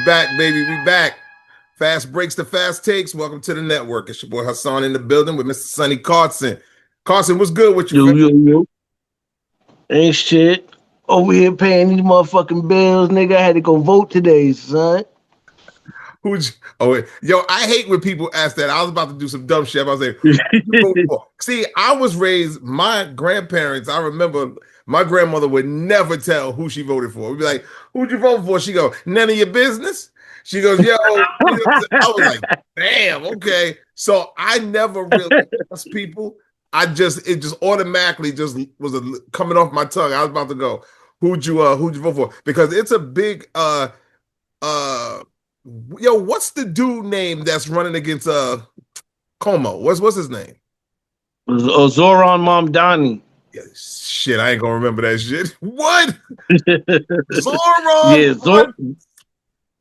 We back, baby. We back. Fast breaks to fast takes. Welcome to the network. It's your boy Hassan in the building with Mr. Sonny Carson. Carson, what's good with you, Yo, fam? yo, yo. Ain't shit. Over here paying these motherfucking bills, nigga. I had to go vote today, son. Who'd wait. Yo, I hate when people ask that. I was about to do some dumb shit. I was like, who'd you vote for? See, I was raised, my grandparents, I remember my grandmother would never tell who she voted for. We'd be like, who'd you vote for? She go, none of your business. She goes, yo, you know, I was like, damn, okay. So I never really asked people. It just automatically just was coming off my tongue. I was about to go, who'd you vote for? Because it's a big uh yo, what's the dude name that's running against Como? What's his name? Zoran Mamdani. Yeah, shit, I ain't gonna remember that shit. What? Zoran? Yeah,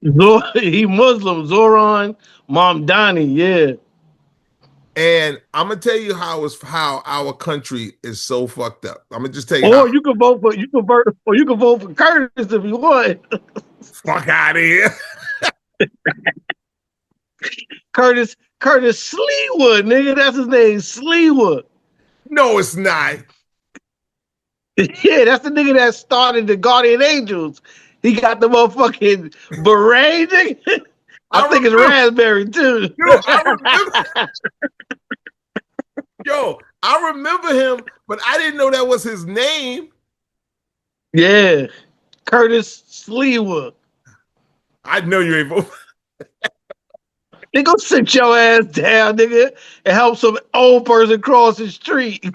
What? he Muslim. Zoran Mamdani, yeah. And I'm gonna tell you how our country is so fucked up. I'm gonna just tell you how. Or you can vote for Curtis if you want. Fuck out of here. Curtis Sleewood, nigga. That's his name, Sleewood. No, it's not. Yeah, that's the nigga that started the Guardian Angels. He got the motherfucking beret, nigga. I think it's raspberry too. Yo, I remember him, but I didn't know that was his name. Yeah, Curtis Sleewood. I know you ain't voting. Nigga, go sit your ass down, nigga, and help some old person cross the street.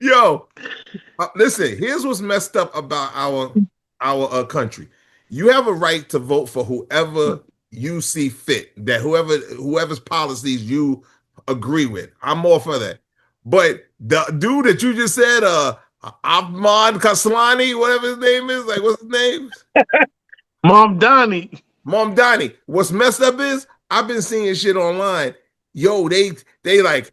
Yo, listen, here's what's messed up about our country. You have a right to vote for whoever you see fit, that whoever's policies you agree with. I'm all for that. But the dude that you just said, Ahmad Kaslani, whatever his name is, like what's his name? Mamdani. What's messed up is I've been seeing shit online. Yo, they like,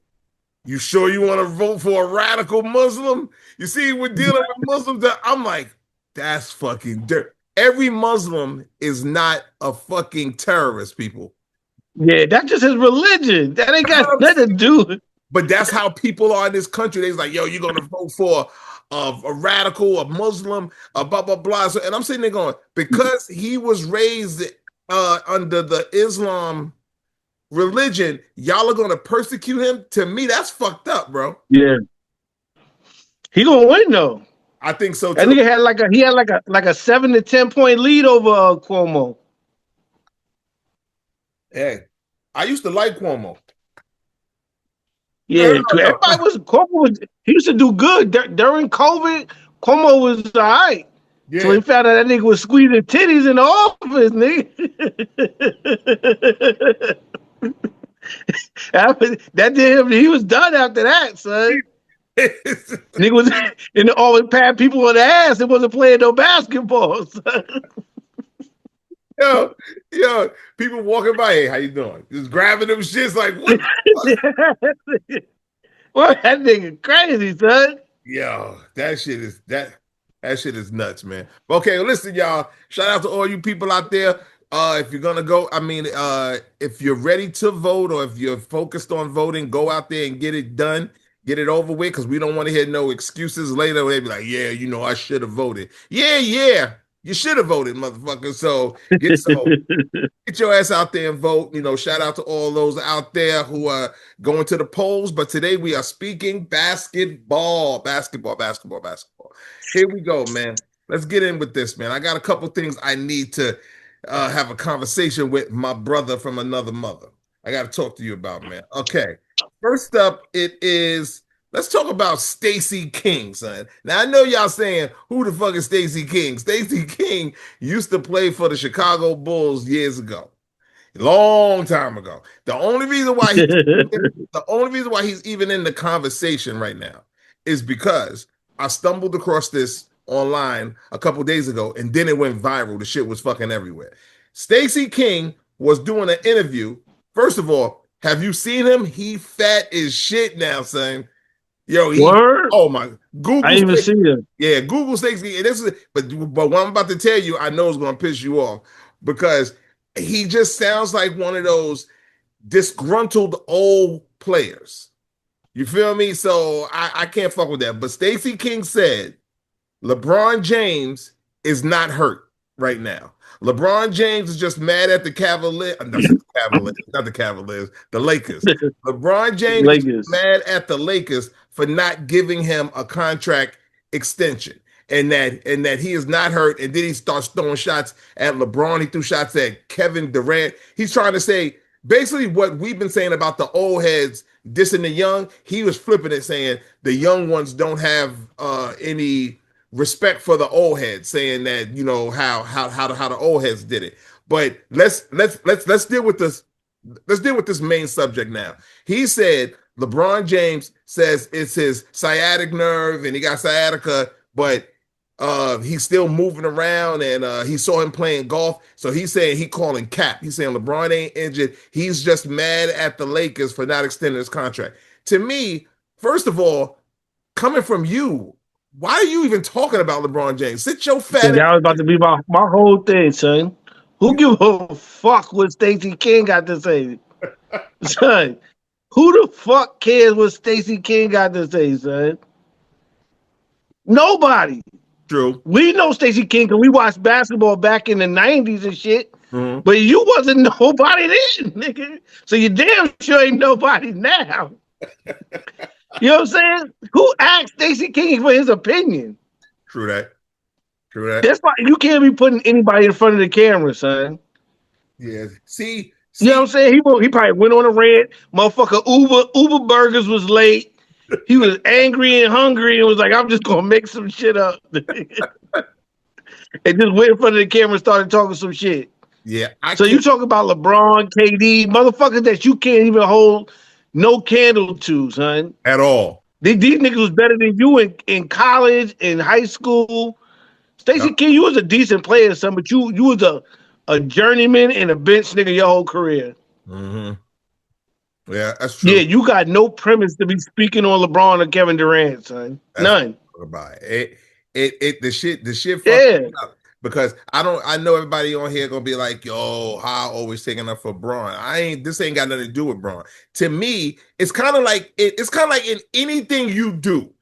you sure you want to vote for a radical Muslim? You see, we're dealing with Muslims that I'm like, that's fucking dirt. Every Muslim is not a fucking terrorist, people. Yeah, that's just his religion. That ain't got nothing to do with it. But that's how people are in this country. They're like, yo, you're going to vote for a radical, a Muslim, a blah, blah, blah. So, and I'm sitting there going, because he was raised under the Islam religion, y'all are going to persecute him? To me, that's fucked up, bro. Yeah. He going to win, though. I think so, too. That nigga had like a 7 to 10 point lead over Cuomo. Hey, I used to like Cuomo. Yeah, he used to do good during COVID. Cuomo was all right. Yeah. So he found out that nigga was squeezing titties in the office, nigga. That did him. He was done after that, son. Nigga was always patting people on the ass and wasn't playing no basketball. Yo, people walking by, hey, how you doing? Just grabbing them shits like, what? Well, that nigga crazy, son. Yo, that shit is nuts, man. Okay, listen, y'all. Shout out to all you people out there. If you're gonna go, if you're ready to vote or if you're focused on voting, go out there and get it done. Get it over with, because we don't want to hear no excuses later. They be like, yeah, I should have voted. Yeah. You should have voted, motherfucker. So get your ass out there and vote. Shout out to all those out there who are going to the polls. But today we are speaking basketball. Here we go, man. Let's get in with this, man. I got a couple things I need to have a conversation with my brother from another mother. I got to talk to you about, man. Okay. First up, let's talk about Stacey King, son. Now, I know y'all saying, who the fuck is Stacey King? Stacey King used to play for the Chicago Bulls years ago. Long time ago. The only reason why he's even in the conversation right now is because I stumbled across this online a couple days ago, and then it went viral. The shit was fucking everywhere. Stacey King was doing an interview. First of all, have you seen him? He fat as shit now, son. Yo, Word? oh my, I Google didn't even see Stacy. it. Yeah, Google Stacy. And this is, but what I'm about to tell you, I know is going to piss you off because he just sounds like one of those disgruntled old players. You feel me? So I can't fuck with that. But Stacey King said LeBron James is not hurt right now. LeBron James is just mad at the Cavaliers. That's the Cavaliers, not the Cavaliers, the Lakers. LeBron James is Lakers. mad at the Lakers for not giving him a contract extension. And that he is not hurt. And then he starts throwing shots at LeBron. He threw shots at Kevin Durant. He's trying to say basically what we've been saying about the old heads dissing the young. He was flipping it, saying the young ones don't have any respect for the old heads, saying that how the old heads did it. But let's deal with this. Let's deal with this main subject now. He said LeBron James says it's his sciatic nerve and he got sciatica, but he's still moving around and he saw him playing golf. So he's saying he calling cap. He's saying LeBron ain't injured. He's just mad at the Lakers for not extending his contract. To me, first of all, coming from you, why are you even talking about LeBron James? Sit your fat Because ass. that was about to be my whole thing, son. Who give a fuck what Stacey King got to say? Son, who the fuck cares what Stacey King got to say, son? Nobody. True. We know Stacey King because we watched basketball back in the 90s and shit. Mm-hmm. But you wasn't nobody then, nigga. So you damn sure ain't nobody now. You know what I'm saying? Who asked Stacey King for his opinion? True that. True that. That's why you can't be putting anybody in front of the camera, son. Yeah. See, You know what I'm saying? He probably went on a rant. Motherfucker, Uber Burgers was late. He was angry and hungry and was like, I'm just gonna make some shit up. And just went in front of the camera and started talking some shit. Yeah. So you talk about LeBron, KD, motherfuckers that you can't even hold no candle to, son. At all. These niggas was better than you in college, in high school. Stacey King, you was a decent player, son, but you was a journeyman and a bench nigga your whole career. Mm-hmm. Yeah, that's true. Yeah, you got no premise to be speaking on LeBron or Kevin Durant, son. That's None. About it. The shit. Yeah. Because I know everybody on here gonna be like, yo, how always taking up for Braun. This ain't got nothing to do with Braun. To me, it's kind of like in anything you do.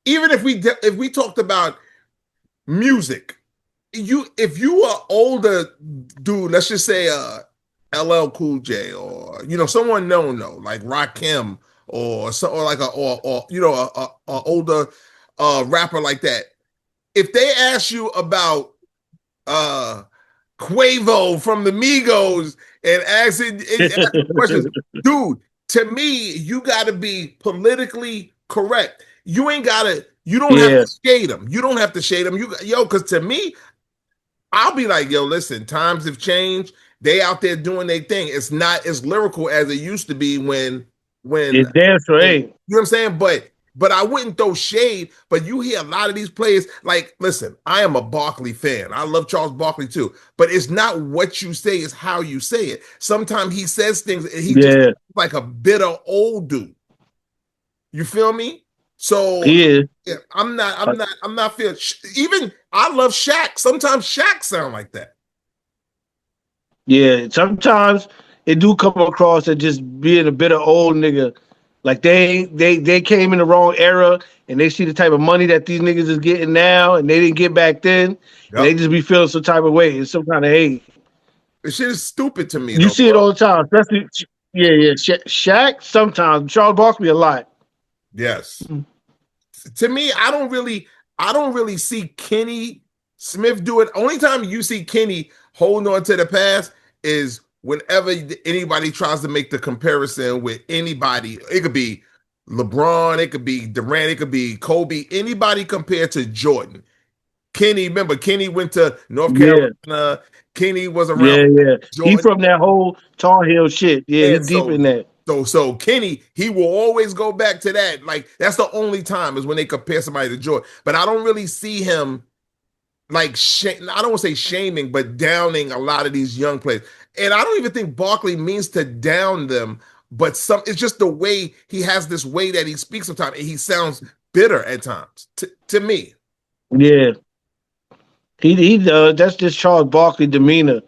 Even if we talked about music, if you are older dude, let's just say LL Cool J or someone known like Rakim or like a older rapper like that. If they ask you about Quavo from the Migos and asking questions, dude, to me, you got to be politically correct. You don't have to shade them. You don't have to shade them. Because to me, I'll be like, yo, listen, times have changed. They out there doing their thing. It's not as lyrical as it used to be when It's damn straight. You know what I'm saying? But I wouldn't throw shade. But you hear a lot of these players, like, listen, I am a Barkley fan. I love Charles Barkley too. But it's not what you say, it's how you say it. Sometimes he says things and he just like a bitter old dude. You feel me? So yeah, I'm not feeling even I love Shaq. Sometimes Shaq sound like that. Yeah, sometimes it do come across as just being a bit of old nigga. Like they came in the wrong era and they see the type of money that these niggas is getting now and they didn't get back then. Yep. And they just be feeling some type of way. It's some kind of hate. This shit is stupid to me. You see it all the time. Especially, Shaq sometimes. Charles Barkley a lot. Yes. Mm-hmm. To me, I don't really see Kenny Smith do it. Only time you see Kenny holding on to the past is whenever anybody tries to make the comparison with anybody. It could be LeBron, it could be Durant, it could be Kobe, anybody compared to Jordan. Kenny went to North Carolina. Yeah. Kenny was around. Yeah. He from that whole Tar Heel shit. Yeah, he's deep in that. So Kenny, he will always go back to that. Like, that's the only time is when they compare somebody to Jordan. But I don't really see him like, I don't want to say shaming, but downing a lot of these young players. And I don't even think Barkley means to down them. but it's just the way he has this way that he speaks sometimes, and he sounds bitter at times to me. Yeah, he does. That's just Charles Barkley demeanor.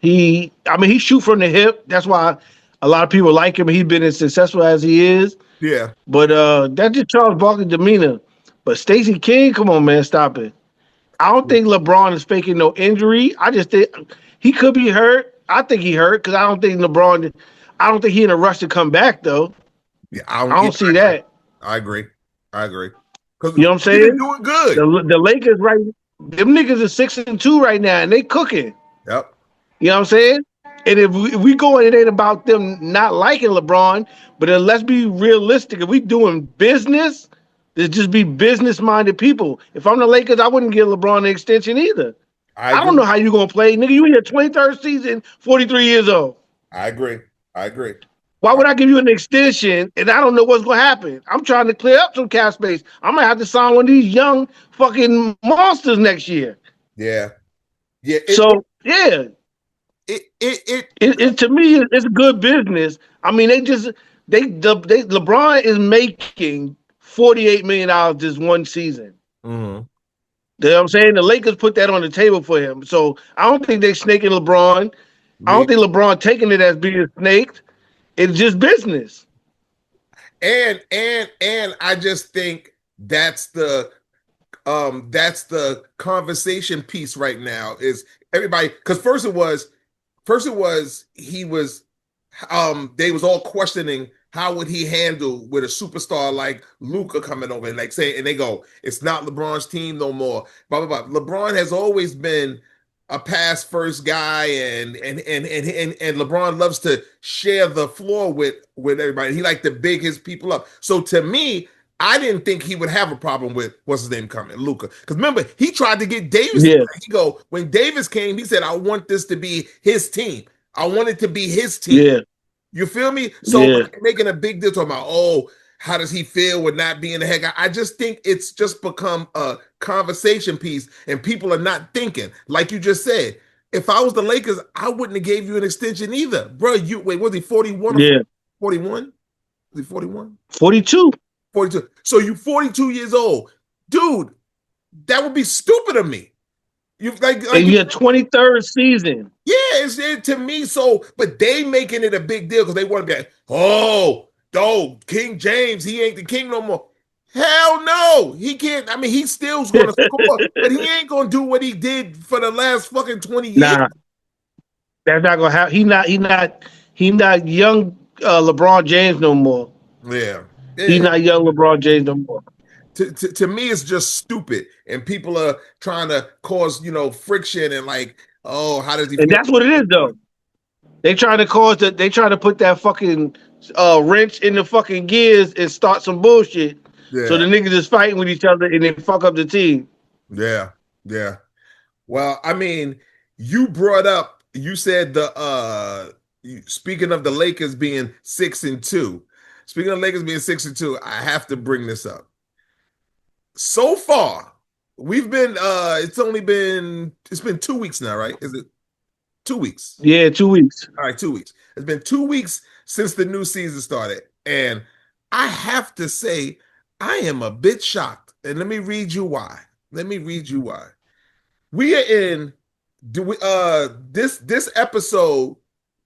I mean, he shoot from the hip. That's why a lot of people like him. He's been as successful as he is. Yeah, But that's just Charles Barkley demeanor. But Stacey King, come on, man, stop it. I don't think LeBron is faking no injury. I just think he could be hurt. I think he hurt because I don't think LeBron. I don't think he in a rush to come back though. yeah, I don't see that. I agree. I agree. Because You know what I'm he's been saying? doing good. The Lakers right, them niggas are 6-2 right now, and they cooking. Yep. You know what I'm saying? And if we go, it ain't about them not liking LeBron, but then let's be realistic. If we doing business, let's just be business minded people. If I'm the Lakers, I wouldn't give LeBron an extension either. I don't know how you gonna play, nigga. You in your 23rd season, 43 years old. I agree. I agree. Why would I give you an extension and I don't know what's gonna happen? I'm trying to clear up some cap space. I might have to sign one of these young fucking monsters next year. Yeah. Yeah. It to me it's good business. I mean, LeBron is making $48 million this one season. Mm-hmm. You know what I'm saying? The Lakers put that on the table for him. So I don't think they're snaking LeBron. I don't think LeBron taking it as being snaked. It's just business. And I just think that's the conversation piece right now is everybody, because first it was he was they was all questioning how would he handle with a superstar like Luka coming over and like saying, and they go, it's not LeBron's team no more. Blah blah blah. LeBron has always been a pass first guy, and LeBron loves to share the floor with everybody. He liked to big his people up. So to me, I didn't think he would have a problem with what's his name coming, Luka. Because remember, he tried to get Davis. Yeah. He go, when Davis came, he said, I want this to be his team. I want it to be his team. Yeah. You feel me? So making a big deal talking about, oh, how does he feel with not being the head guy? I just think it's just become a conversation piece, and people are not thinking. Like you just said, if I was the Lakers, I wouldn't have gave you an extension either. Bro, was he 41 or 41? Was he 41? 42. 42. So you 42 years old. Dude, that would be stupid of me. You like in your 23rd season. Yeah, it's to me. So, but they making it a big deal because they want to be like, oh, King James, he ain't the king no more. Hell no, he can't. I mean, he still's going to score, but he ain't going to do what he did for the last fucking 20 years. Nah, that's not going to happen. He not young LeBron James no more. Yeah. He's not young LeBron James no more. To me, it's just stupid, and people are trying to cause friction and like, oh, how does he? And that's what it is, though. They trying to put that fucking wrench in the fucking gears and start some bullshit. Yeah. So the niggas is fighting with each other and they fuck up the team. Yeah, yeah. Well, I mean, you said speaking of the Lakers being 6-2. Speaking of Lakers being 6-2, I have to bring this up. So far, we've been it's been 2 weeks now, right? Is it 2 weeks? Yeah, 2 weeks. All right, 2 weeks. It's been 2 weeks since the new season started. And I have to say, I am a bit shocked. And let me read you why. We are in this episode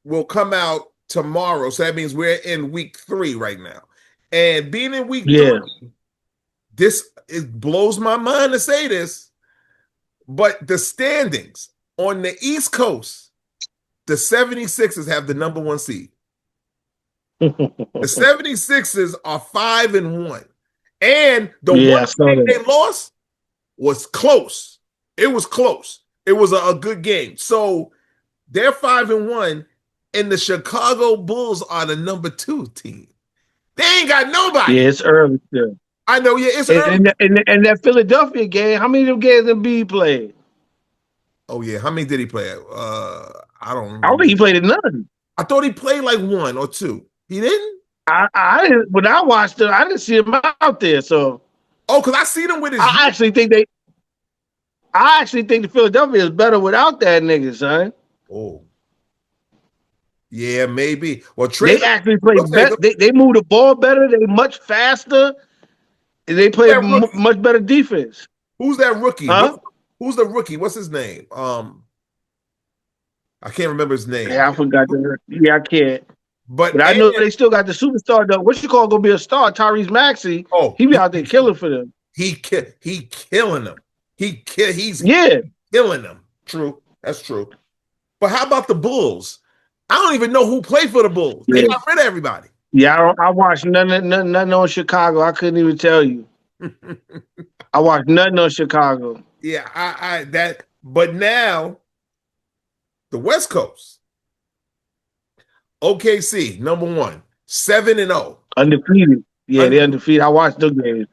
will come out tomorrow. So that means we're in week 3 right now. And being in week 3, it blows my mind to say this, but the standings on the East Coast, the 76ers have the number 1 seed. The 76ers are 5-1. And the one thing they lost was close. It was close. It was a good game. So they're 5-1, and the Chicago Bulls are the number 2 team. They ain't got nobody. Yeah, it's early still. I know, yeah, it's early. And that Philadelphia game, how many of them games did Embiid play? Oh, yeah. How many did he play? I don't remember. I don't think he played at none. I thought he played like 1 or 2. He didn't? I didn't. When I watched it, I didn't see him out there. So, because I seen him with his. I actually think the Philadelphia is better without that nigga, son. Oh, Yeah, maybe. Well, They trade him. actually play Okay, better. They move the ball better. They much faster. And they play that rookie. much better defense. Who's that rookie? Huh? Who's the rookie? What's his name? I can't remember his name. Yeah, I forgot that. Yeah, I can't. But But I and know they still got the superstar though. What you call gonna be a star? Tyrese Maxey. oh, He be out there killing for them. he killing them. He's Yeah. killing them. True, that's true. But how about the Bulls? I don't even know who played for the Bulls. They Yeah. got rid of everybody. Yeah, I watched nothing on Chicago. I couldn't even tell you. I watched nothing on Chicago. Yeah, I that. But now the West Coast, OKC number 1, 7-0, Undefeated. Yeah, they undefeated. I watched the games.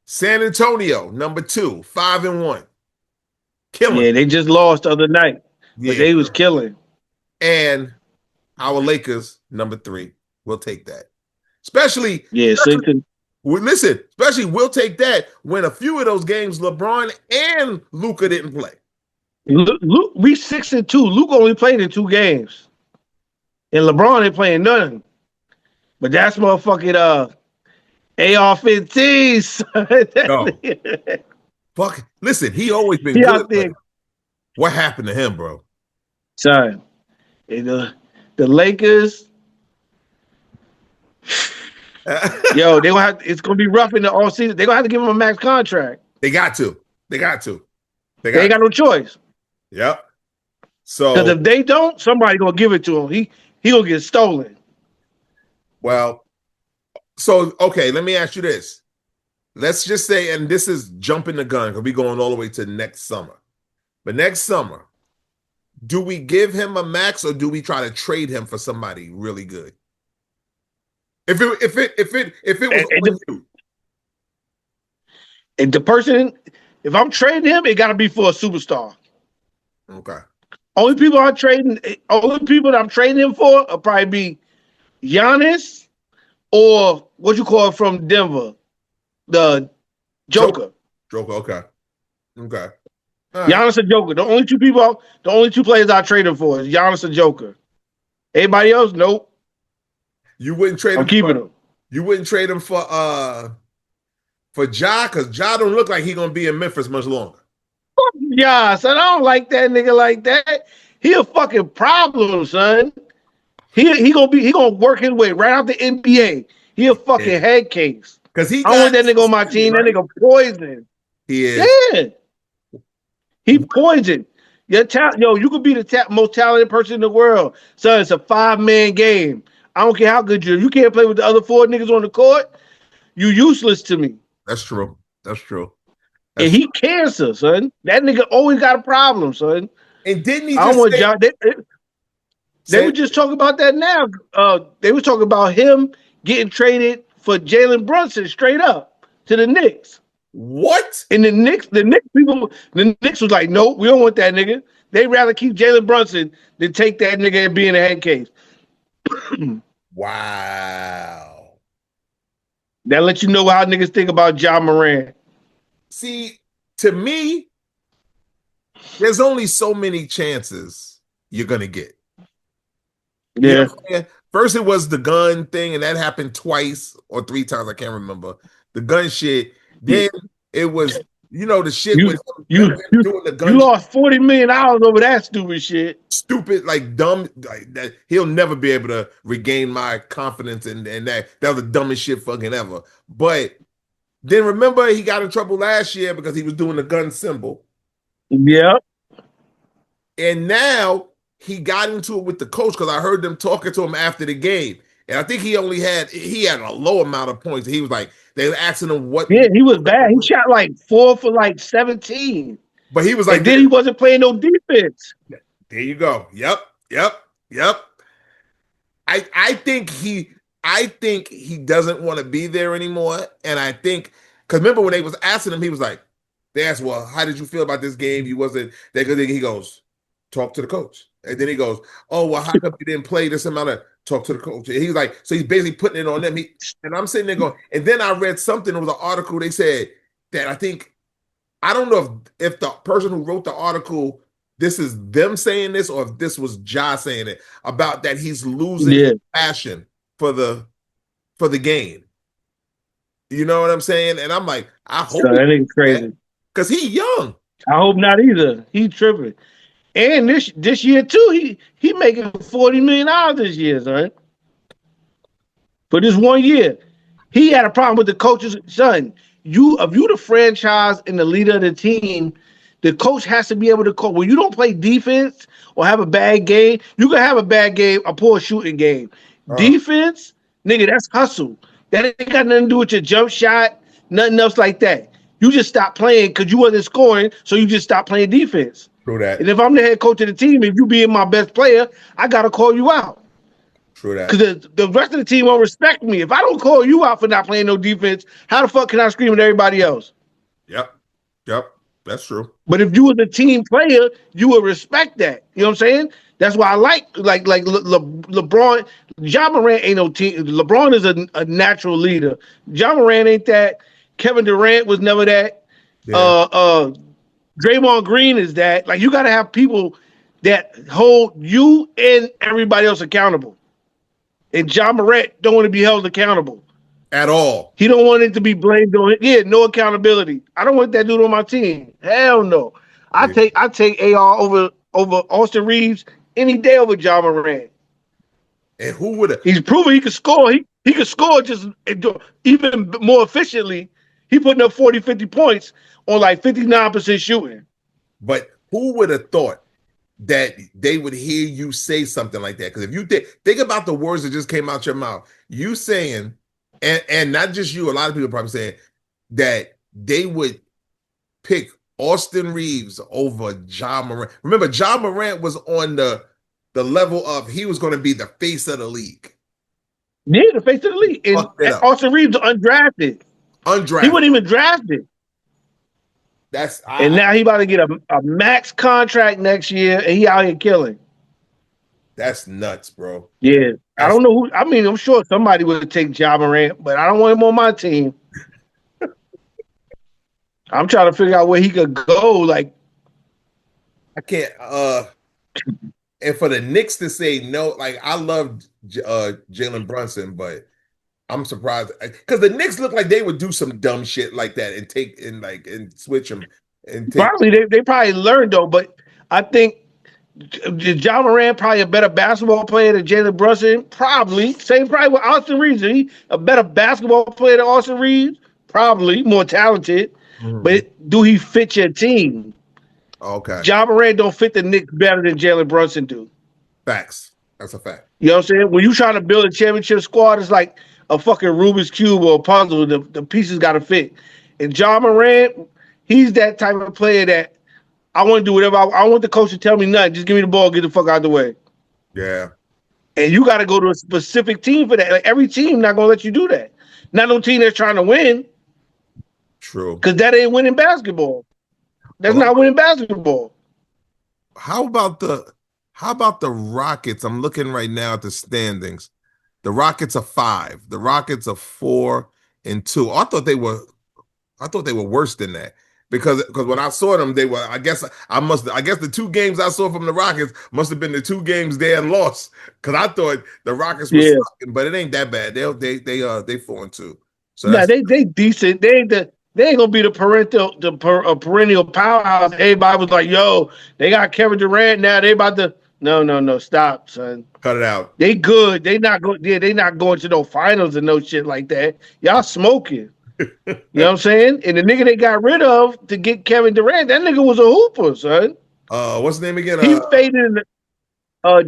San Antonio number 2, 5-1, killing. Yeah, they just lost the other night, but Yeah, they was killing. and our Lakers number 3. We'll take that. Especially listen, especially we'll take that when a few of those games LeBron and Luka didn't play. Luke, we 6-2. Luke only played in 2 games, and LeBron ain't playing none. But that's motherfucking AR-15s. No. Fuck. Listen, he always been good. Out there. What happened to him, bro? Son, the Lakers. Yo, they gonna have. It's gonna be rough in the all season. They gonna have to give him a max contract. They got to. They ain't got no choice. Yep. So because if they don't, somebody gonna give it to him. He gonna get stolen. Well, so okay, let me ask you this. Let's just say, and this is jumping the gun because we're going all the way to next summer. But next summer, do we give him a max or do we try to trade him for somebody really good? If it was you. And the person, if I'm trading him, it got to be for a superstar. Okay. Only people that I'm trading him for will probably be Giannis or what you call it from Denver, the Joker. Joker. Okay. Right. Giannis and Joker. The only two players I trade him for is Giannis and Joker. Anybody else? Nope. You wouldn't trade him. I'm keeping him. You wouldn't trade him for Ja, because Ja don't look like he's gonna be in Memphis much longer. Yeah, son, I don't like that nigga like that. He a fucking problem, son. He gonna work his way right out the NBA. He a fucking head case. Because I want that nigga on my team. Right? That nigga poison. He is. Yeah. He poison. You could be the most talented person in the world. So it's a 5-man game. I don't care how good you are. You can't play with the other 4 niggas on the court. You useless to me. That's true. And he cancer, son. That nigga always got a problem, son. And didn't he I don't want John. They were just talking about that now. They were talking about him getting traded for Jalen Brunson straight up to the Knicks. What? And the Knicks was like, no, we don't want that nigga. They'd rather keep Jalen Brunson than take that nigga and be in a head case. Wow. That lets you know how niggas think about Ja Morant. See, to me, there's only so many chances you're gonna get. Yeah. You know, first it was the gun thing, and that happened twice or 3 times. I can't remember the gun shit. Then it was, the shit with doing the gun. You lost $40 million over that stupid shit. Stupid, like dumb, like that. He'll never be able to regain my confidence, and that was the dumbest shit fucking ever. But then remember, he got in trouble last year because he was doing the gun symbol. Yep. And now he got into it with the coach because I heard them talking to him after the game. And I think he had a low amount of points. He was like, they were asking him what. Yeah, he was bad. He shot like 4 for like 17. But he was like, and then he wasn't playing no defense. There you go. Yep. I think he doesn't want to be there anymore. And I think, because remember when they was asking him, he was like, they asked, well, how did you feel about this game? You wasn't there. He goes, talk to the coach. And then he goes, oh, well, how come you didn't play this amount of talk to the coach? And he's like, so he's basically putting it on them. And I'm sitting there going, and then I read something, it was an article, they said that I don't know if the person who wrote the article this is them saying this or if this was Ja saying it about that he's losing his passion for the game. You know what I'm saying? And I'm like, I hope that ain't crazy. Because he young. I hope not either. He tripping. And this year too, he making $40 million this year, son. For this 1 year. He had a problem with the coaches. Son, if you the franchise and the leader of the team, the coach has to be able to call. When you don't play defense or have a bad game, you can have a bad game, a poor shooting game. Defense, nigga, that's hustle. That ain't got nothing to do with your jump shot, nothing else like that. You just stopped playing because you wasn't scoring, so you just stopped playing defense. True that. And if I'm the head coach of the team and you being my best player, I gotta call you out. True that. Because the rest of the team won't respect me. If I don't call you out for not playing no defense, how the fuck can I scream at everybody else? Yep. That's true. But if you was a team player, you would respect that. You know what I'm saying? That's why I like LeBron. Ja Morant ain't no team. LeBron is a natural leader. Ja Morant ain't that. Kevin Durant was never that. Yeah. Draymond Green is that. Like, you got to have people that hold you and everybody else accountable. And Ja Morant don't want to be held accountable at all. He don't want it to be blamed on it. Yeah, no accountability. I don't want that dude on my team. Hell no. I take AR over Austin Reeves any day over Ja Morant. And who would have? He's proven he could score. He could score just even more efficiently. He putting up 40, 50 points on like 59% shooting. But who would have thought that they would hear you say something like that? Because if you think about the words that just came out your mouth, you saying, and not just you, a lot of people probably saying that they would pick Austin Reeves over Ja Morant. Remember, Ja Morant was on the level of he was going to be the face of the league. Yeah, the face of the league. And Austin Reeves undrafted. He wasn't even drafted. And now he about to get a max contract next year, and he out here killing. That's nuts, bro. Yeah. I don't know who. I mean, I'm sure somebody would take Ja Morant, but I don't want him on my team. I'm trying to figure out where he could go. Like, I can't. And for the Knicks to say no, like, I love Jalen Brunson, but I'm surprised because the Knicks look like they would do some dumb shit like that and switch them. And probably they probably learned though, but I think Ja Morant probably a better basketball player than Jalen Brunson. Probably same probably with Austin Reeves. He a better basketball player than Austin Reeves. Probably more talented, but do he fit your team? Okay. Ja Morant don't fit the Knicks better than Jalen Brunson do. Facts. That's a fact. You know what I'm saying? When you trying to build a championship squad, it's like a fucking Rubik's Cube or a puzzle. The pieces got to fit. And Ja Morant, he's that type of player that I want to do whatever. I want the coach to tell me nothing. Just give me the ball, get the fuck out of the way. Yeah. And you got to go to a specific team for that. Like, every team not going to let you do that. Not no team that's trying to win. True. Because that ain't winning basketball. That's not winning basketball. How about the Rockets? I'm looking right now at the standings. The Rockets are 5. The Rockets are 4-2. I thought they were worse than that. Because when I saw them, they were. I guess the 2 games I saw from the Rockets must have been the 2 games they had lost. Because I thought the Rockets were sucking, but it ain't that bad. They 4-2. So yeah, they decent. They ain't gonna be the perennial powerhouse. Everybody was like, "Yo, they got Kevin Durant now. They about to." No, stop, son. Cut it out. They good. They not going. Yeah, they not going to no finals and no shit like that. Y'all smoking. You know what I'm saying? And the nigga they got rid of to get Kevin Durant, that nigga was a hooper, son. What's his name again? He faded. Was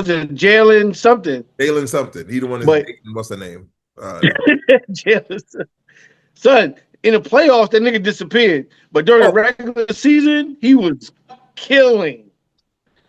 it Jalen something? Jalen something. He the one. What's the name? Jalen. Son, in the playoffs, that nigga disappeared. But during the regular season, he was killing.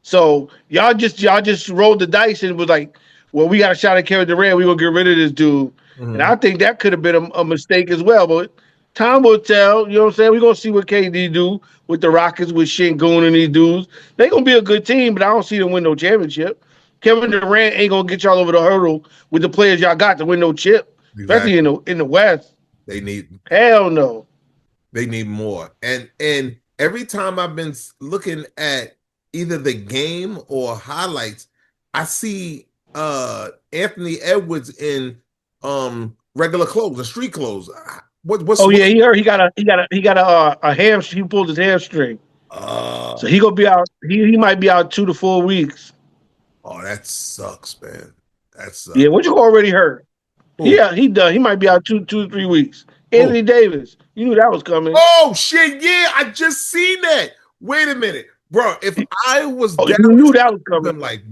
So y'all just rolled the dice and was like, well, we got a shot at Kevin Durant. We gonna get rid of this dude. Mm-hmm. And I think that could have been a mistake as well. But time will tell. You know what I'm saying? We're gonna see what KD do with the Rockets, with Şengün and these dudes. They gonna be a good team, but I don't see them win no championship. Kevin Durant ain't gonna get y'all over the hurdle with the players y'all got to win no chip, especially in the West. They need hell no. They need more. And every time I've been looking at either the game or highlights, I see Anthony Edwards in regular clothes, the street clothes. What's Oh what? yeah, he heard he got a hamstring. He pulled his hamstring, Uh so he gonna be out. He might be out 2 to 4 weeks. oh, that sucks, man. That Yeah, sucks. what you already heard? Who? He done. He might be out 2 to 3 weeks. Who? Anthony Davis, you knew that was coming. Oh shit! Yeah, I just seen that. Wait a minute, bro. If I was Oh, you Dallas, knew that was I would coming. been like,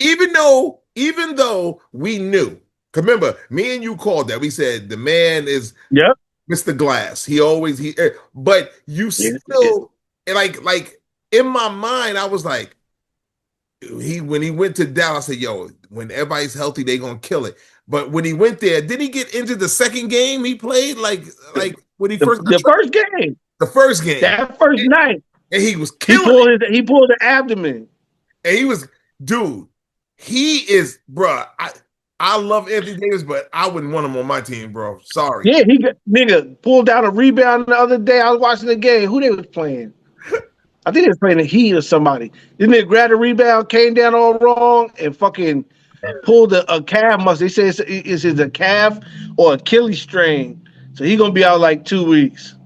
even though we knew. Remember, me and you called that. We said the man is Yep. Mr. Glass. He always but you Yeah, yeah. still like in my mind, I was like, when he went to Dallas, I said, yo, when everybody's healthy, they gonna kill it. But when he went there, did he get injured the second game he played? Like when he first got The first game, the first game, that first night, and he was he killing it. pulled the abdomen. And he was, dude, he is, bro. I love Anthony Davis, but I wouldn't want him on my team, bro. Sorry. Yeah, nigga pulled down a rebound the other day. I was watching the game. Who they was playing? I think they was playing the Heat or somebody. This nigga grabbed a rebound, came down all wrong, and fucking pulled a calf muscle. They say it's a calf or Achilles strain. So he gonna be out like 2 weeks.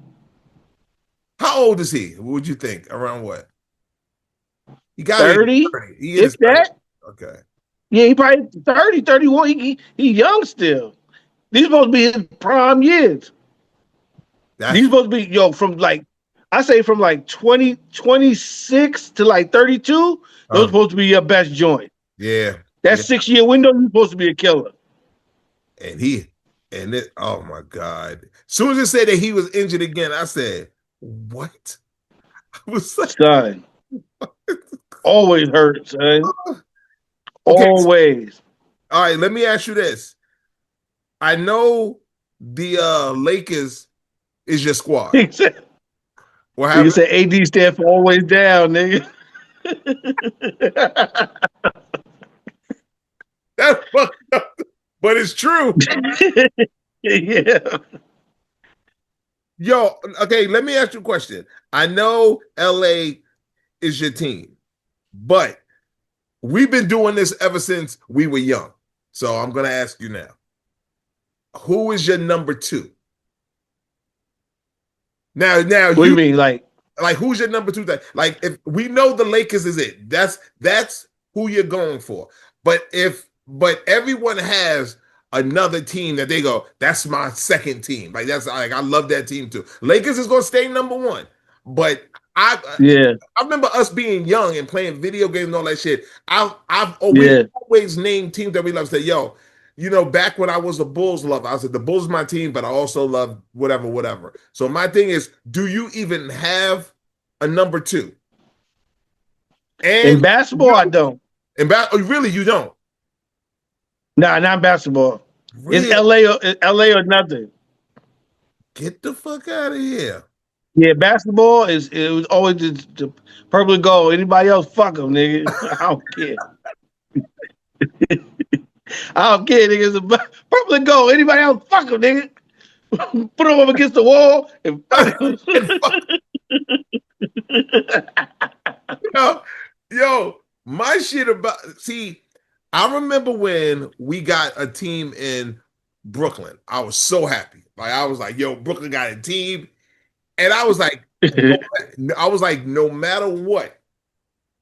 How old is he? What would you think? Around what? He got to be 30, 30. He if is 30. that. Okay. Yeah, he probably 30, 31. He young still. These supposed to be his prime years. That's These supposed to be from like I say from like 26 to like 32. Those supposed to be your best joint. yeah. That Yeah. 6 year window, you're supposed to be a killer. Oh my God. As soon as it said that he was injured again, I said, what? I was like, Son, always hurt, son. okay. Always. All right, let me ask you this. I know the Lakers is your squad. He said, What you happened? said AD stand for always down, nigga. That's fucked up, but it's true. Yeah. Yo, okay, let me ask you a question. I know LA is your team, but we've been doing this ever since we were young. So I'm going to ask you now. Who is your number two? Now What do you mean? like who's your number two? Like if we know the Lakers is it, that's who you're going for. But everyone has another team that they go, that's my second team. Like that's like I love that team too. Lakers is gonna stay number one. But Yeah. I remember us being young and playing video games and all that shit. I've Yeah. always named teams that we love. Say, yo, back when I was a Bulls lover, I said the Bulls is my team, but I also love whatever. So my thing is, do you even have a number two? In And basketball, I don't. really, you don't. Nah, not basketball. It's Really? LA or nothing. Get the fuck out of here. Yeah, basketball it was always the purple and gold. Anybody else, fuck them, nigga. I don't care. I don't care, nigga. It's purple and gold. Anybody else, fuck them, nigga. Put them up against the wall and fuck them. yo, my shit about I remember when we got a team in Brooklyn. I was so happy. Like I was like, yo, Brooklyn got a team. And I was like, no matter what,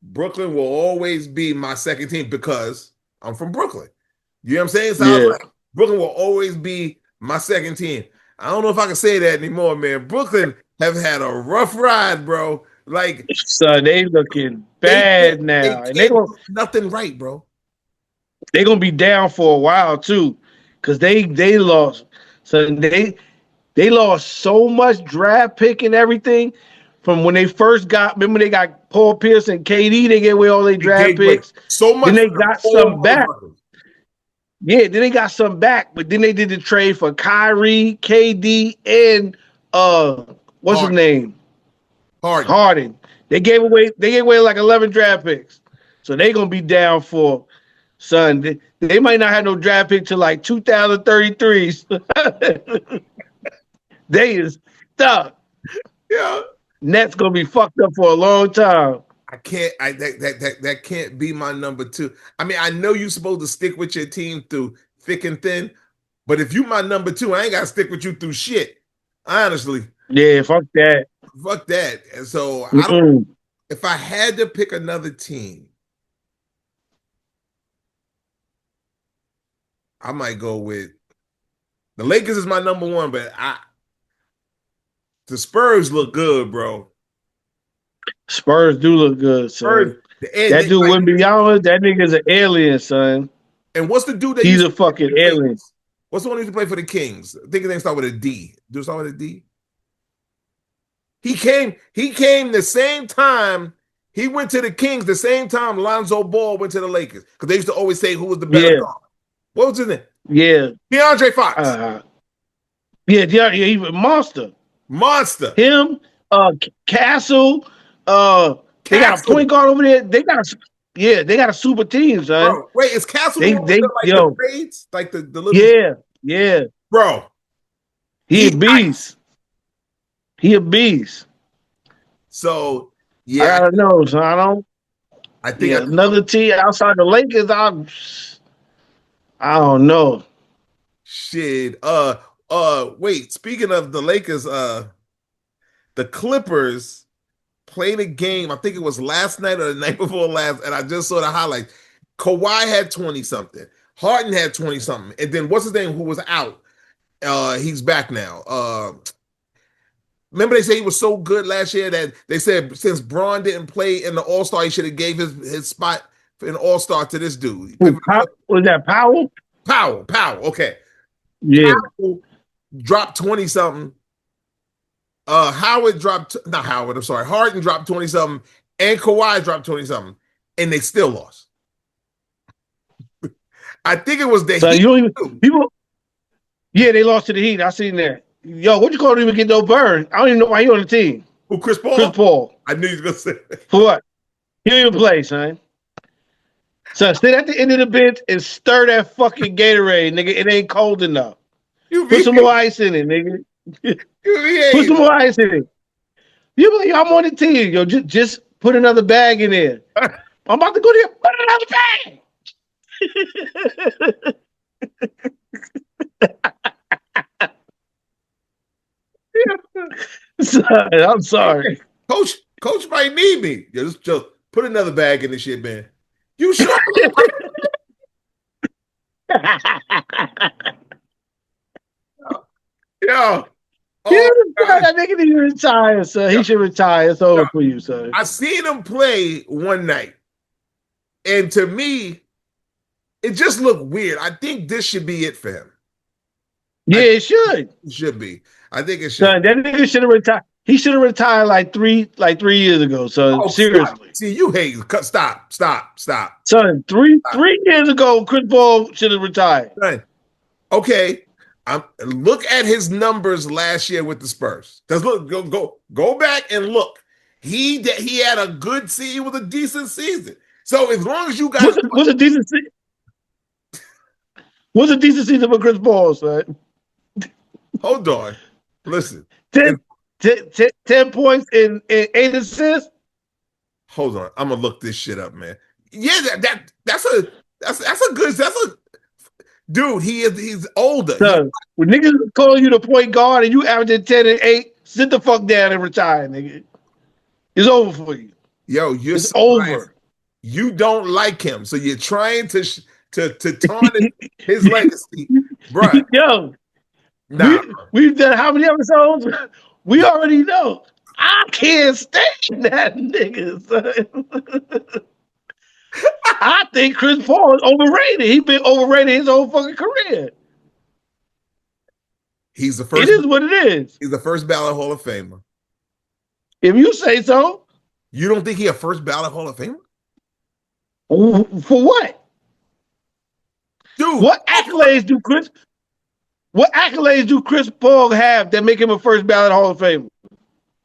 Brooklyn will always be my second team because I'm from Brooklyn. You know what I'm saying? So I was like, Brooklyn will always be my second team. I don't know if I can say that anymore, man. Brooklyn have had a rough ride, bro. Like, so they looking bad now, and they can't do nothing right, bro. They're gonna be down for a while too, because they lost. So they lost so much draft pick and everything from when they first got. Remember they got Paul Pierce and KD. They gave away all their draft picks. So much. Then they got some back. Yeah, then they got some back, but then they did the trade for Kyrie, KD, and what's his name? Harden. They gave away like 11 draft picks. So they're gonna be down for son. They might not have no draft pick till like 2033. They is stuck. Yeah. Nets gonna be fucked up for a long time. I can't. That can't be my number two. I mean, I know you're supposed to stick with your team through thick and thin, but if you my number two, I ain't gotta stick with you through shit. Honestly, Yeah, fuck that. fuck that. And so I don't. Mm-mm. If I had to pick another team, I might go with the Lakers is my number one, but the Spurs look good, bro. Spurs do look good, Spurs, son. and That they, dude like, Wembanyama, that nigga's an alien, son. and what's the dude that He's used a to play fucking for the alien. Kings? What's the one who used to play for the Kings? I think his name start with a D. Do it start with a D? He came the same time. He went to the Kings the same time Lonzo Ball went to the Lakers. Because they used to always say who was the better Yeah, guard. What was his name? yeah. DeAndre Fox. Yeah, he's a monster. Monster. Him, Castle, they got a point Castle. guard over there. They got a super team, son. Bro, wait, is Castle the They one with they the yo, braids? Like the little yeah. bro. He a He beast. He a beast. so I yeah, gotta know, son. I think I Another team outside the Lakers. I don't know. shit. Wait, speaking of the Lakers, the Clippers played a game. I think it was last night or the night before last, and I just saw the highlights. Kawhi had 20 something. Harden had 20 something. And then what's his name who was out? He's back now. Remember they said he was so good last year that they said since Braun didn't play in the All-Star, he should have gave his spot in All-Star to this dude. Was that Powell? Powell. Okay. Yeah. Powell dropped 20 something. Howard dropped, not Howard, I'm sorry. Harden dropped 20 something, and Kawhi dropped 20 something, and they still lost. I think it was the So Heat. you don't even people. Yeah, they lost to the Heat. I seen that. Yo, what you call him even get no burn? I don't even know why he on the team. Who, Chris Paul? Chris Paul. I knew you was going to say that. For what? He don't even play, son. So sit at the end of the bench and stir that fucking Gatorade, nigga. It ain't cold enough. Put some more ice in it, nigga. Put some more ice in it. You believe I'm on the team, yo? Just put another bag in there. I'm about to go there. Put another bag. Sorry, I'm sorry. Coach might need me. Yeah, just put another bag in this shit, man. You sure? Yo. That nigga need to retire, son. He should retire. It's over for you, son. I seen him play one night, and to me, it just looked weird. I think this should be it for him. Yeah, it should. It should be. I think it should. Son, that nigga should have retired. He should have retired like 3 years ago, son. Seriously. Stop. See, you hate. Stop. Son, 3 years ago, Chris Paul should have retired. Son. Okay. Look at his numbers last year with the Spurs. Just look, go back and look. He had a good season. It was a decent season. So as long as you guys what's a decent season? What's a decent season for Chris Paul, son? Hold on. Listen. 10 points and 8 assists. Hold on. I'm gonna look this shit up, man. Yeah, that's a good dude. He's older. Son, when niggas call you the point guard and you averaging 10 and 8, sit the fuck down and retire, nigga. It's over for you. Yo, it's over. You don't like him, so you're trying to tarnish his legacy, bro. Yo, we've done how many episodes? We already know. I can't stand that nigga, son. I think Chris Paul is overrated. He's been overrated his whole fucking career. He's the first. It is what it is. He's the first ballot Hall of Famer. If you say so. You don't think he a first ballot Hall of Famer? For what? Dude, What accolades do Chris Paul have that make him a first ballot Hall of Famer?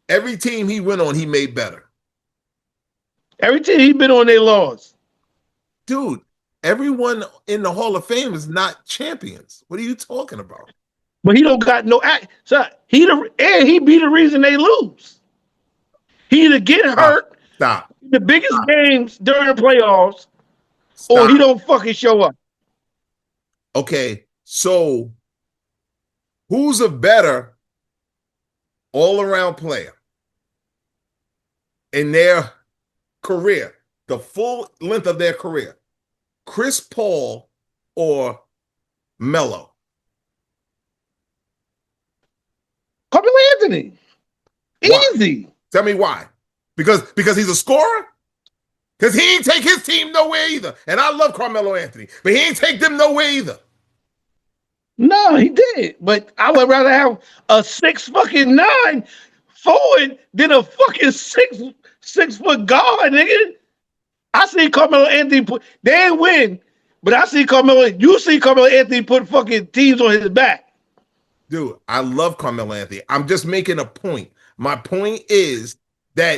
Every team he went on, he made better. Every team he been on, they lost. Dude, everyone in the Hall of Fame is not champions. What are you talking about? But he don't got no act. So he be the reason they lose. He either get hurt Stop. The biggest games during the playoffs, or Stop. he don't fucking show up. Okay, so who's a better all-around player in their career, the full length of their career? Chris Paul or Melo? Carmelo Anthony. Why? Easy. Tell me why. Because he's a scorer? Because he ain't take his team nowhere either. And I love Carmelo Anthony, but he ain't take them nowhere either. No, he did. But I would rather have a 6'9" forward than a fucking 6 foot guard, nigga. I see Carmelo Anthony put, they ain't win, but I see you see Carmelo Anthony put fucking teams on his back. Dude, I love Carmelo Anthony. I'm just making a point. My point is that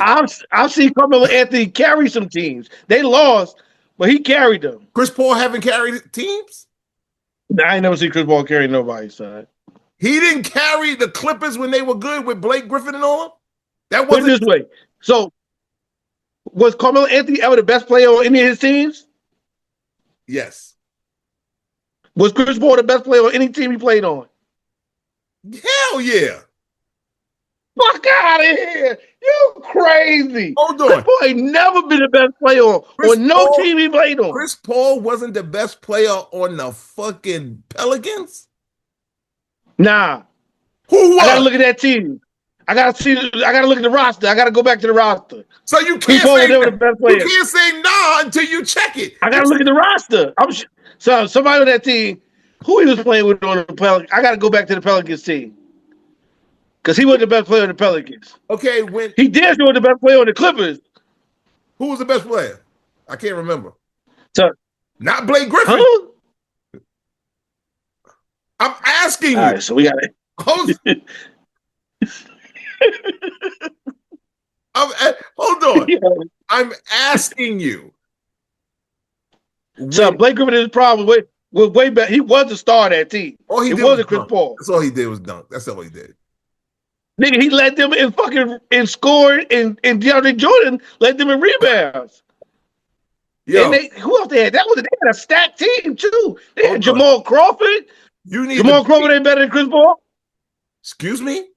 I've seen Carmelo Anthony carry some teams. They lost, but he carried them. Chris Paul haven't carried teams? I ain't never seen Chris Paul carry nobody, son. He didn't carry the Clippers when they were good with Blake Griffin and all them? That Put it wasn't this way. So, was Carmelo Anthony ever the best player on any of his teams? Yes. Was Chris Paul the best player on any team he played on? Hell yeah. Fuck out of here. You crazy. Hold on. Chris Paul ain't never been the best player on no team he played on. Chris Paul wasn't the best player on the fucking Pelicans? Nah. Who was? I gotta look at that team. I gotta look at the roster. I gotta go back to the roster. So you Chris can't Paul say was never the best player. you can't say nah until you check it. I gotta look at the roster. So somebody on that team, who he was playing with on the Pelicans, I gotta go back to the Pelicans team. Because he wasn't the best player on the Pelicans. Okay, when he did was the best player on the Clippers. Who was the best player? I can't remember. So, not Blake Griffin. Huh? I'm asking you. All right, so we got it. Hold on. Yeah. I'm asking you. So Blake Griffin is problem was way back. He was the star of that team. All he it did wasn't was Chris dunk. Paul. That's all he did was dunk. That's all he did. Nigga, he led them in fucking in scoring, and DeAndre Jordan led them in rebounds. Yo, and who else they had? They had a stacked team too. They had Jamal Crawford. Jamal Crawford ain't better than Chris Paul. Excuse me?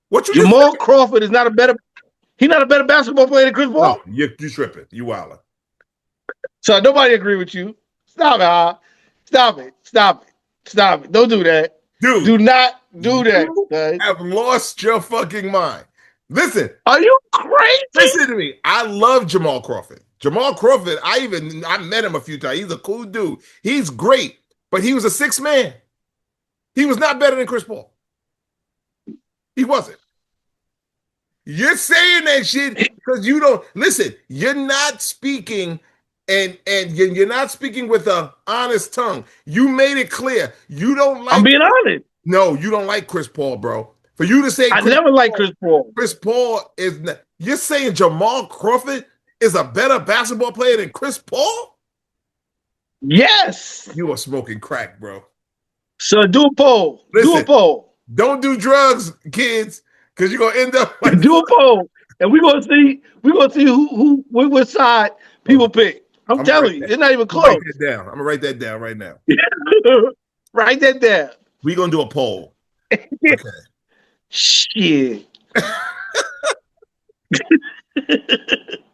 What you Jamal Crawford is not a better. He's not a better basketball player than Chris Paul. No, you tripping. You wildin'. So nobody agree with you. Stop it, huh? Stop it. Stop it. Stop it. Don't do that. Dude, do not do that. You have lost your fucking mind. Listen. Are you crazy? Listen to me. I love Jamal Crawford. Jamal Crawford, I met him a few times. He's a cool dude. He's great, but he was a sixth man. He was not better than Chris Paul. He wasn't. You're saying that shit because you don't listen. You're not speaking, and you're not speaking with an honest tongue. You made it clear you don't like. I'm being honest. No, you don't like Chris Paul, bro. For you to say I never liked Chris Paul. Chris Paul is. You're saying Jamal Crawford is a better basketball player than Chris Paul? Yes. You are smoking crack, bro. So do a poll. Listen, do a poll. Don't do drugs, kids, because you're gonna end up like do a poll, and we're gonna see who what side people pick. I'm telling you, it's not even close. I'm gonna write that down right now. Write that down. We're gonna do a poll. Okay. Shit.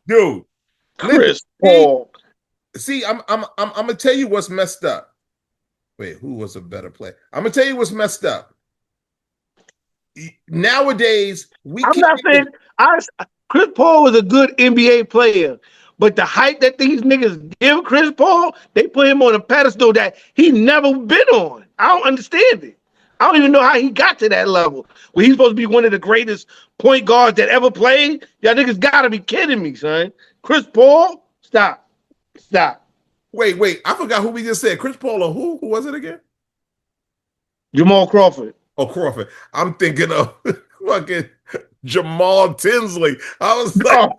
Dude, Chris Paul. See, I'm gonna tell you what's messed up. Wait, who was a better player? I'm gonna tell you what's messed up. Nowadays, I'm not saying Chris Paul was a good NBA player, but the hype that these niggas give Chris Paul, they put him on a pedestal that he never been on. I don't understand it. I don't even know how he got to that level. Where he's supposed to be one of the greatest point guards that ever played. Y'all niggas gotta be kidding me, son. Chris Paul? Stop. Wait. I forgot who we just said. Chris Paul or who? Who was it again? Jamal Crawford. Oh, Crawford. I'm thinking of fucking Jamal Tinsley. I was like,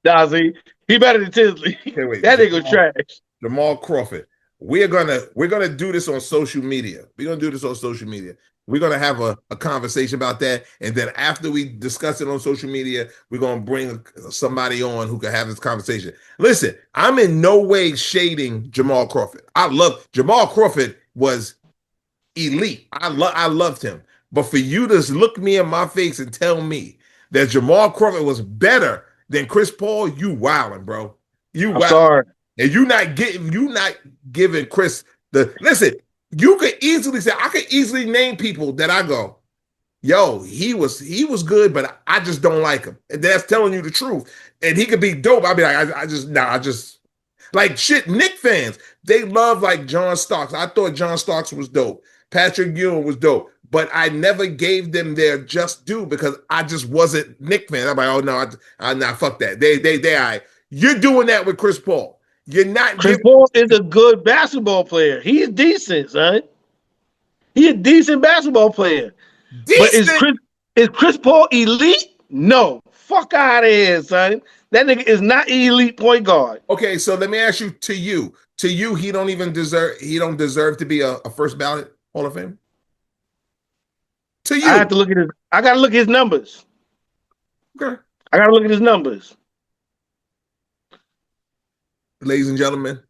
nah, see, he better than Tinsley. Okay, wait. That nigga trash. Jamal Crawford. We're gonna do this on social media. We're gonna do this on social media. We're gonna have a conversation about that, and then after we discuss it on social media, we're gonna bring somebody on who can have this conversation. Listen, I'm in no way shading Jamal Crawford. I love Jamal Crawford was elite. I loved him. But for you to look me in my face and tell me that Jamal Crawford was better than Chris Paul, you wildin', bro. You I'm wildin'. sorry. And you not giving Chris the listen. You could easily say I could easily name people that I go, yo, he was good, but I just don't like him. And that's telling you the truth. And he could be dope. I'd be like, I just like shit. Knick fans, they love like John Starks. I thought John Starks was dope. Patrick Ewing was dope, but I never gave them their just due because I just wasn't Knick fan. I'm like, oh no, I nah, fuck that. They all right. You're doing that with Chris Paul. You're not. Chris Paul is a good basketball player. He is decent, son. He a decent basketball player. Decent. But is Chris Paul elite? No. Fuck out of here, son. That nigga is not elite point guard. Okay, so let me ask you, to you, he don't deserve to be a first ballot Hall of Fame? To you. I gotta look at his numbers. Okay. I gotta look at his numbers. Ladies and gentlemen,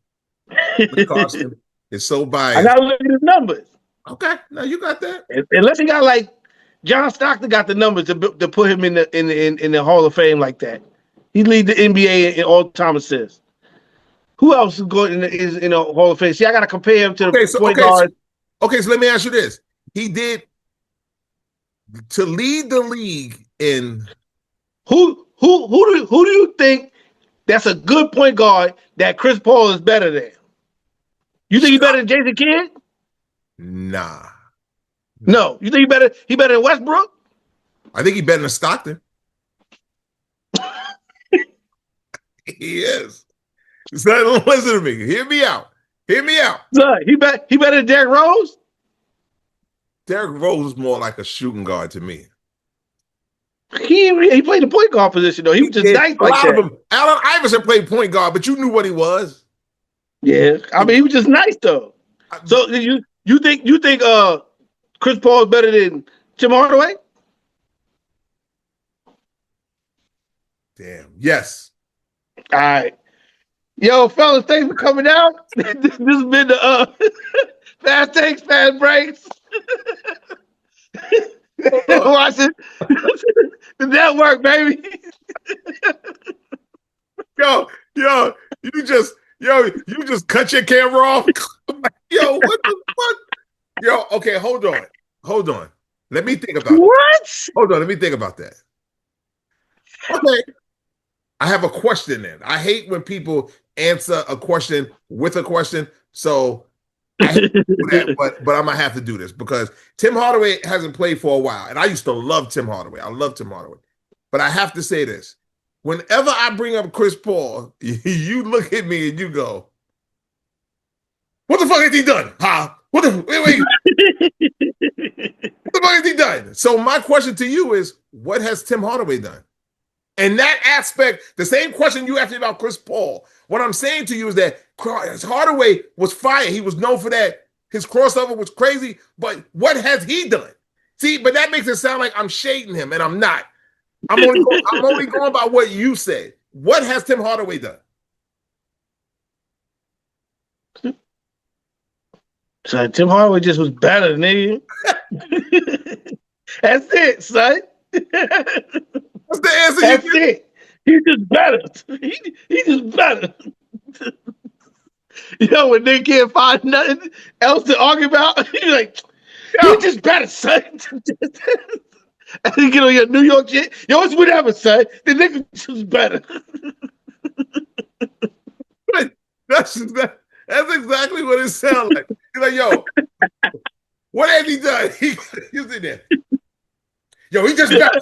Carson is so biased. I gotta look at his numbers. Okay, now you got that. Unless he got like John Stockton got the numbers to put him in the Hall of Fame like that. He lead the NBA in all-time assists. Who else is going in the Hall of Fame? See, I got to compare him to the point guard. So let me ask you this: he did to lead the league in. Who do you think that's a good point guard that Chris Paul is better than? You think he's better than Jason Kidd? Nah. No. You think he better than Westbrook? I think he's better than Stockton. He is. So listen to me. Hear me out. Son, he better than Derrick Rose? Derrick Rose is more like a shooting guard to me. He played the point guard position though. He was just nice like that. Allen Iverson played point guard, but you knew what he was. Yeah, I mean he was just nice though. So you think Chris Paul is better than Tim Hardaway? Damn. Yes. All right. Yo, fellas, thanks for coming out. This has been the Fast Takes, Fast Breaks. Watching the network, baby. Yo, you just cut your camera off. Yo, what the fuck? Yo, okay, hold on. Let me think about what? Hold on, let me think about that. Okay. I have a question then. I hate when people answer a question with a question. So I hate to do that, but I'm gonna have to do this because Tim Hardaway hasn't played for a while. And I used to love Tim Hardaway. I love Tim Hardaway. But I have to say this. Whenever I bring up Chris Paul, you look at me and you go, what the fuck has he done? Huh? Wait. What the fuck has he done? So my question to you is, what has Tim Hardaway done? And that aspect, the same question you asked me about Chris Paul, what I'm saying to you is that Hardaway was fire. He was known for that. His crossover was crazy. But what has he done? See, but that makes it sound like I'm shading him, and I'm not. I'm only going by what you said. What has Tim Hardaway done? So Tim Hardaway just was better, nigga. That's it, son. What's the answer? That's it. He's just better. He's just better. When they can't find nothing else to argue about, you're like, he's just better, son. And you get on your New York shit. Yo, it's whatever, son. The nigga just better. That's exactly what it sounds like. He's like, yo, what has he done? He's in there. Yo, he just better.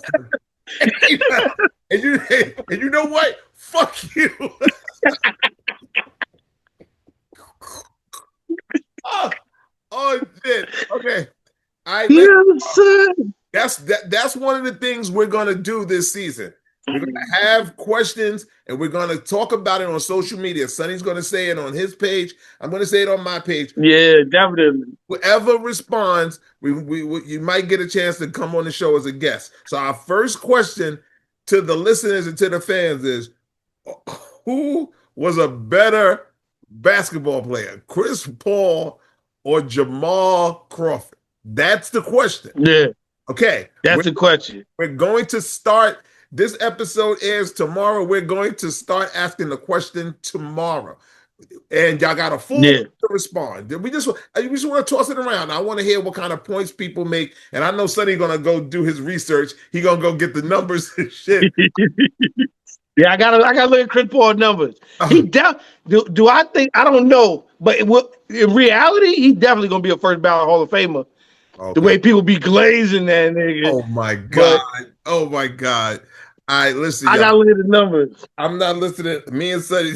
And you know what? Fuck you. oh shit. Okay. All right. That's one of the things we're gonna do this season. We're gonna have questions and we're gonna talk about it on social media. Sonny's gonna say it on his page. I'm gonna say it on my page. Yeah, definitely. Whoever responds, you might get a chance to come on the show as a guest. So our first question to the listeners and to the fans is, who was a better basketball player, Chris Paul or Jamal Crawford? That's the question. Yeah. Okay. That's the question. We're going to start. This episode airs tomorrow. We're going to start asking the question tomorrow. And y'all got a full week to respond. We just want to toss it around. I want to hear what kind of points people make. And I know Sonny's gonna go do his research. He gonna go get the numbers and shit. Yeah, I gotta look at Chris Paul numbers. Do I think, I don't know, but in reality, he's definitely gonna be a first ballot Hall of Famer. Okay. The way people be glazing that nigga. Oh my god! Oh my god! All right, listen. I gotta look at the numbers. I'm not listening. Me and Sonny,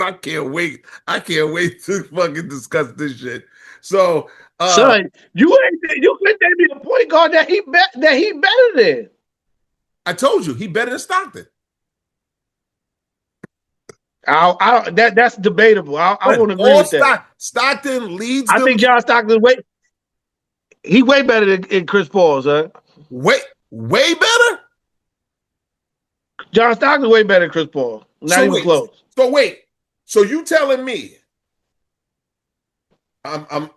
I can't wait. I can't wait to fucking discuss this shit. So, son, you couldn't name me a point guard that he better than. I told you he better than Stockton. That's debatable. I won't agree with that. Stockton leads. I think John Stockton way better than Chris Paul, son. Way better. John Stockton way better than Chris Paul. Not even close. So wait. So you telling me? I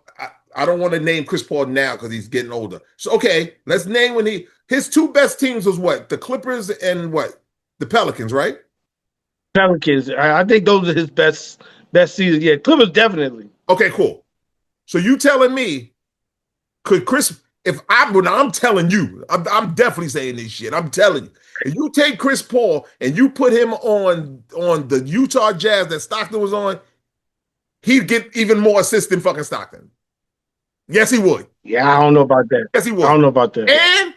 don't want to name Chris Paul now because he's getting older. So okay, let's name his two best teams was what? The Clippers and what? The Pelicans, right? Pelicans. I think those are his best seasons. Yeah, Clippers definitely. Okay, cool. So you telling me could Chris? I'm telling you, I'm definitely saying this shit. I'm telling you, if you take Chris Paul and you put him on the Utah Jazz that Stockton was on, he'd get even more assists than fucking Stockton. Yes, he would. Yeah, I don't know about that. Yes, he would. I don't know about that.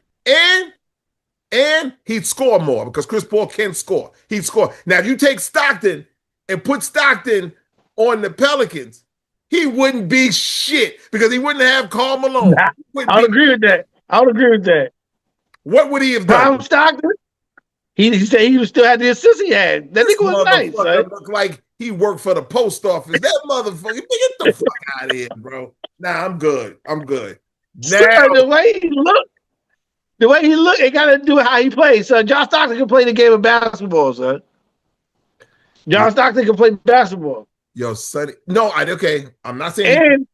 And he'd score more because Chris Paul can score. He'd score. Now, if you take Stockton and put Stockton on the Pelicans, he wouldn't be shit because he wouldn't have Karl Malone. I would agree with that. What would he have done? Prime Stockton? He said he still had the assist he had. That nigga was nice. Right? Looked like he worked for the post office. That motherfucker, get the fuck out of here, bro. Nah, I'm good. Now, the way he looked, it got to do with how he plays. So John Stockton can play the game of basketball, son. Stockton can play basketball. Yo, Sonny. No, okay. I'm not saying.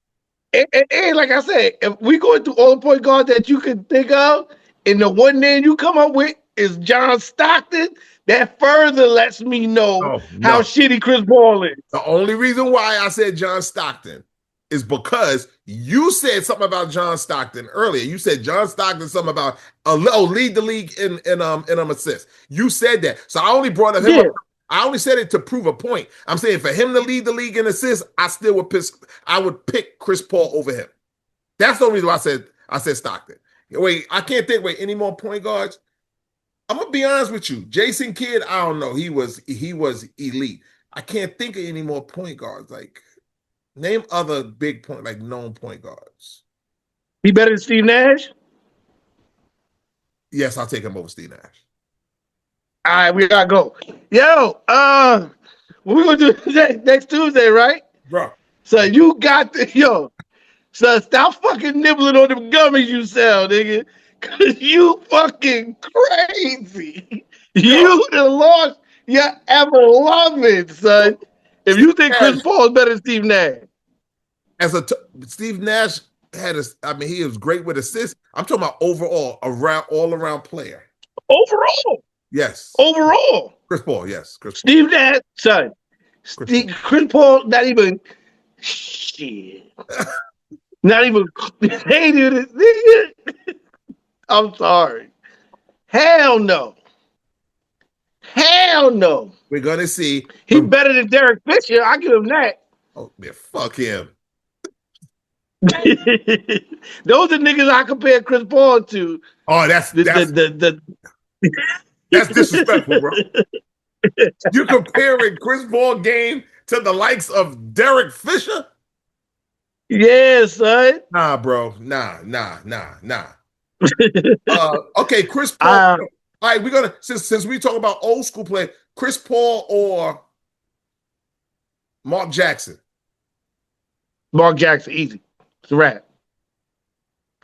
And like I said, if we go through all the point guards that you can think of, and the one name you come up with is John Stockton, that further lets me know how shitty Chris Paul is. The only reason why I said John Stockton is because you said something about John Stockton earlier. You said John Stockton something about lead the league in assists. You said that, so I only brought up him. Yeah. I only said it to prove a point. I'm saying for him to lead the league in assists, I would pick Chris Paul over him. That's the only reason why I said Stockton. Wait, I can't think. Wait, any more point guards? I'm gonna be honest with you. Jason Kidd, I don't know. He was elite. I can't think of any more point guards. Like, name other big known point guards. He better than Steve Nash? Yes, I'll take him over Steve Nash. All right, we gotta go. Yo, what we gonna do next Tuesday, right? Bro. So you got so stop fucking nibbling on them gummies you sell, nigga. Cause you fucking crazy. You done lost your ever loving, son. If you think Chris Paul is better than Steve Nash. Steve Nash he was great with assists. I'm talking about overall, all around player. Overall. Yes. Overall. Chris Paul, yes. Steve Nash, son. Chris Paul, not even shit. Not even hated it. I'm sorry. Hell no. We're gonna see. He's better than Derek Fisher. I give him that. Oh man, fuck him. Those are niggas I compare Chris Paul to. Oh, that's disrespectful, bro. You comparing Chris Paul game to the likes of Derek Fisher? Yeah, son. Nah, bro. Nah. Okay, Chris Paul. All right, we're gonna since we talk about old school play, Chris Paul or Mark Jackson. Mark Jackson, easy. It's a wrap.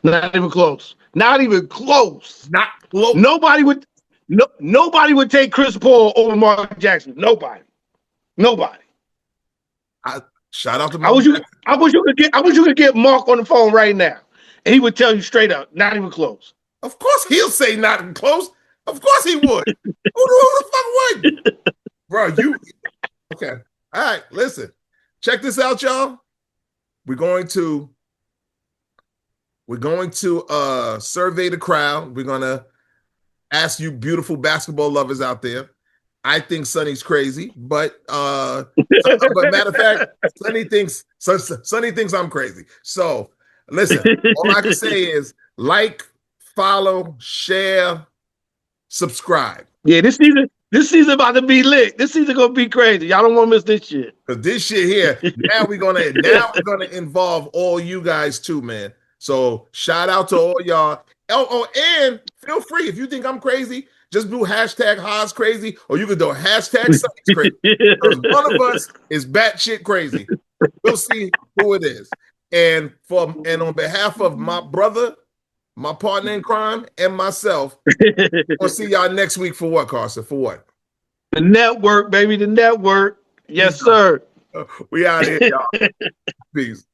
Not even close. Not even close. Not close. Nobody would take Chris Paul over Mark Jackson. Nobody. Shout out to I Mark. wish you could get Mark on the phone right now, and he would tell you straight up, not even close. Of course he'll say not even close. Of course he would. who the fuck would? Bro, you okay. All right, listen. Check this out, y'all. We're going to survey the crowd. We're gonna ask you beautiful basketball lovers out there. I think Sonny's crazy, but matter of fact, Sonny thinks I'm crazy. So listen, all I can say is like, follow, share, subscribe. Yeah, this season about to be lit. This season gonna be crazy. Y'all don't want to miss this shit. Because this shit here, now we're gonna involve all you guys too, man. So shout out to all y'all. Oh, and feel free if you think I'm crazy, just do hashtag Haas crazy, or you can do hashtag Sonny's crazy. Because one of us is batshit crazy. We'll see who it is. And on behalf of my brother, my partner in crime, and myself, we'll see y'all next week for what, Carson? For what? The network, baby, the network. Yes, sir. We out here, y'all. Peace.